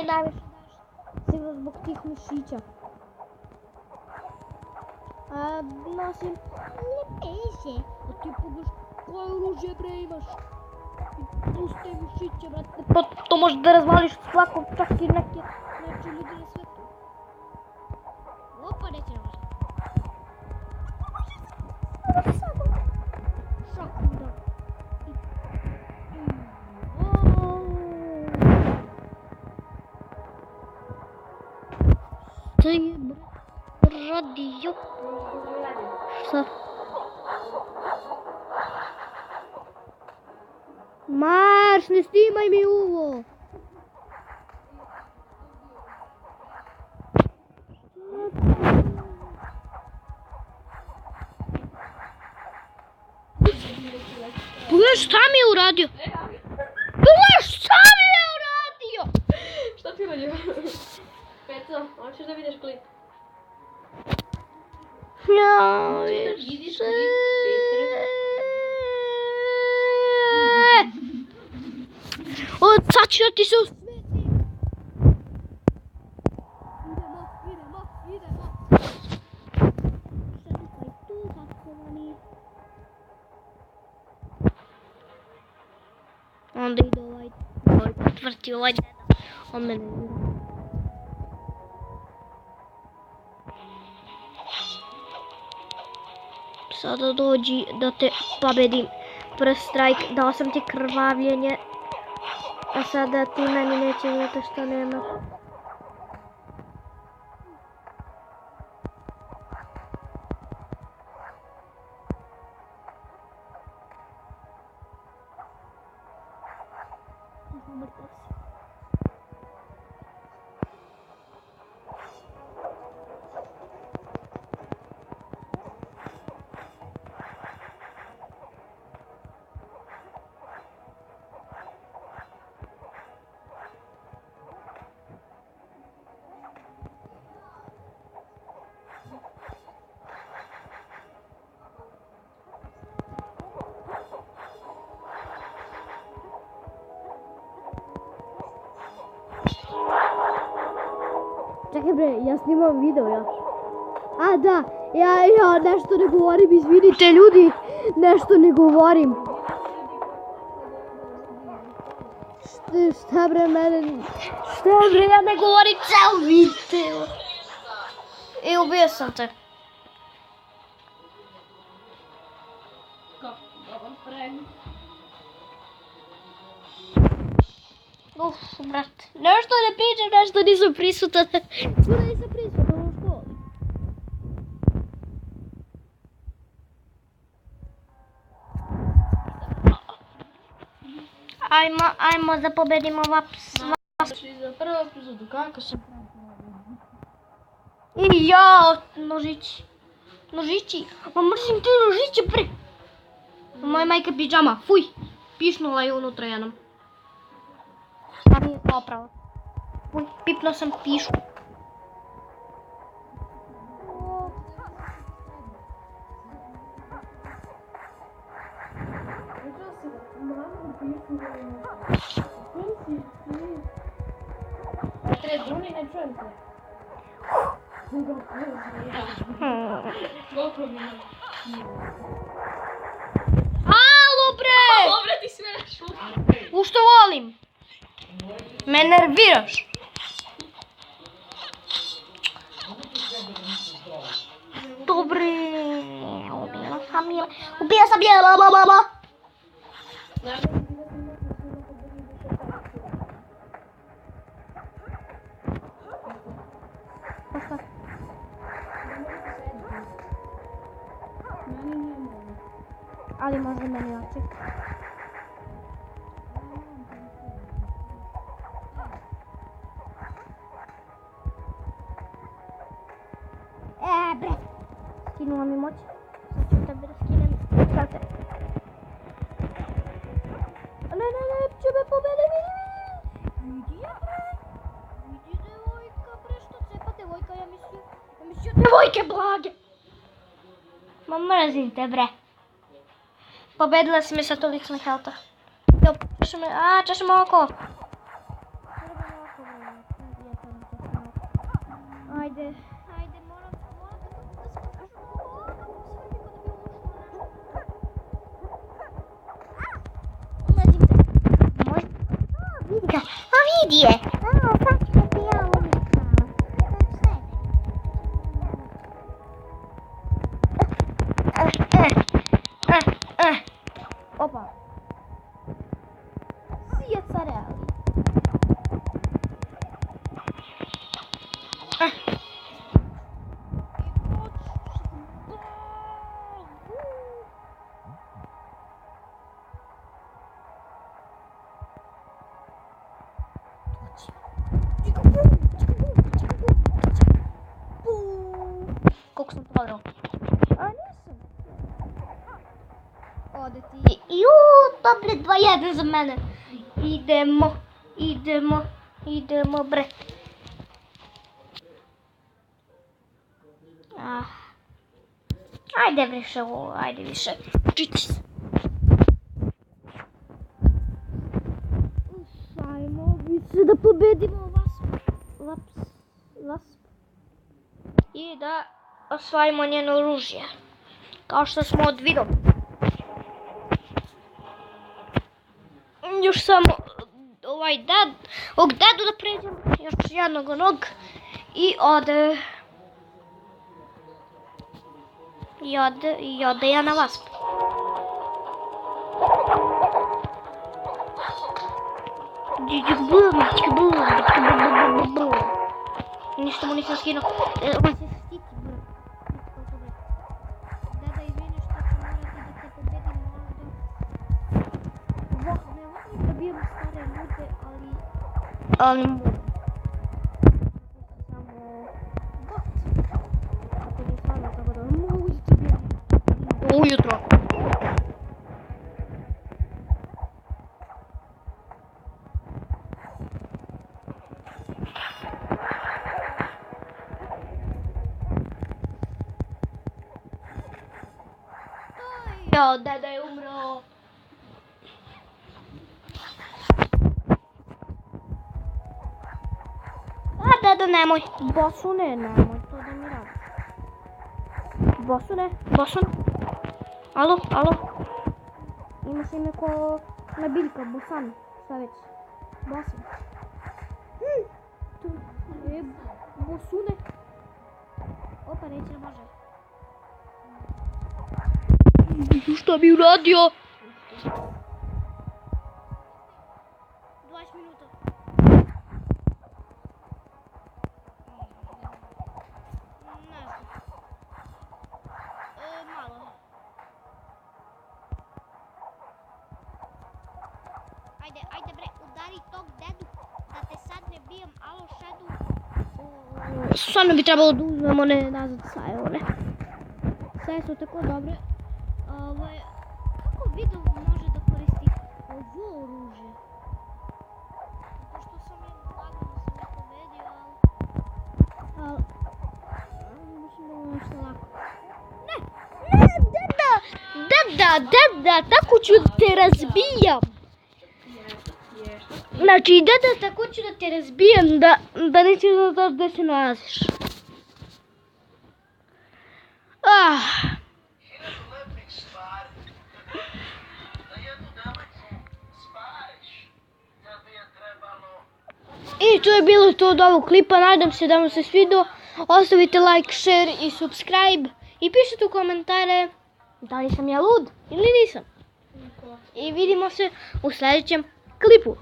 meni najviše daš sigurno zbog tih mišića. A nosim lepeže. A ti pogledaš koje oružje bre imaš. I puste mišiće brate. Pa to možeš da razvališ svakog, čak i neke ljudi na svetu. Opa, neće nam Što je radio? Šta? Marš, ne snimaj mi ovo! Pogledaj šta mi je uradio! Pogledaj šta mi je uradio! Šta ti uradio? Peco, hoćeš da vidiš klip? Ja, vidiš više. Od sad ću da ti se usmeti. Idemo. Šedukaj tu, zakovani. Onda ide ovaj potvrti, ovaj deda. On mene vidi. Sada dođi da te pobedim. Prvi strajk, dao sam ti krvavljenje. A sada ti meni neće zato što nemaš. Čekaj bre, ja snimam video ja. A da, ja nešto ne govorim, izvinite ljudi, nešto ne govorim. Šta bre ja ne govorim ceo video. I ubio sam te. Brate, nešto ne pričam, nešto nisam prisutan. Skoro nisam prisutan u školi. Ajmo da pobedimo sva. Za prvu epizodu, kako se I ja, nožići. Ma mrzim ti nožiće pre. Moja majka pidžama, fuj. Pišnula je unutra jednom. Šta mi je to opravo? Uj, pipnuo sam pišu. ne čujem te. Alo bre! Dobro ti smiješ. U što volim? Me nerviraš. Dobre. Ubija sam je, mama. Ali možda meni oček. Bre! Skinula mi moć. Sad ću tebi da skinem. Čekajte. Ne, će me pobede, vidi je bre. Vidi devojka bre, što cepa devojka, ja mislio devojke blage. Ma mrzim te bre. Pobedila si me sa toliko helta. Češ me oko. Ajde, moram da skočim. Ulazim te. Moj. Vidi ga. Vidi je. Sad ću da ti ja uvikam. Opa. Sija careali. Koliko sam prodao? A nisam. Ode ti. Tablet 2-1 za mene. Idemo bre. Ajde više ovo, ajde više. Čitis. Ajmo više da pobedimo Wasp. I da osvajimo njeno oružje. Kao što smo odvidom. Još samo ovog dedu da pređem. Još jednog onog. I ode ja na Wasp. Ništa mu nisam skinuo. On se štiti. Deda, izvini što ću morati da te pobedim možda. Ne volim da bijem stare ljude, ali moram. Samo bot. Ako mi stvarno tako da mogu ti bijem. Ujutro. Jao, deda je umro. Dedo, nemoj. Bosune, nemoj to da mi radi. Bosune. Alo. Imaš ime ko na biljka, Bosan. Šta već? Bosan. Bosune. Opa, neće, može. Šta bi uradio? 20 minuta. Ne znam. Malo. Ajde bre, udari tog dedu da te sad ne bijem, alo šedu. Stvarno bi trebalo da uzmem one nazad saje, one. Saje su tako dobre. Kako video može da koristi ovo oružje? Zato što sam je lagano sam pobedio, ali mislim da ovo nešto lako. Ne, deda, tako ću da te razbijam. Znači, deda, tako ću da te razbijam da nećeš da znaš gde se nalaziš. I to je bilo to od ovog klipa, nadam se da vam se svidio, ostavite like, share i subscribe i pišite u komentare da li sam ja lud ili nisam. I vidimo se u sljedećem klipu.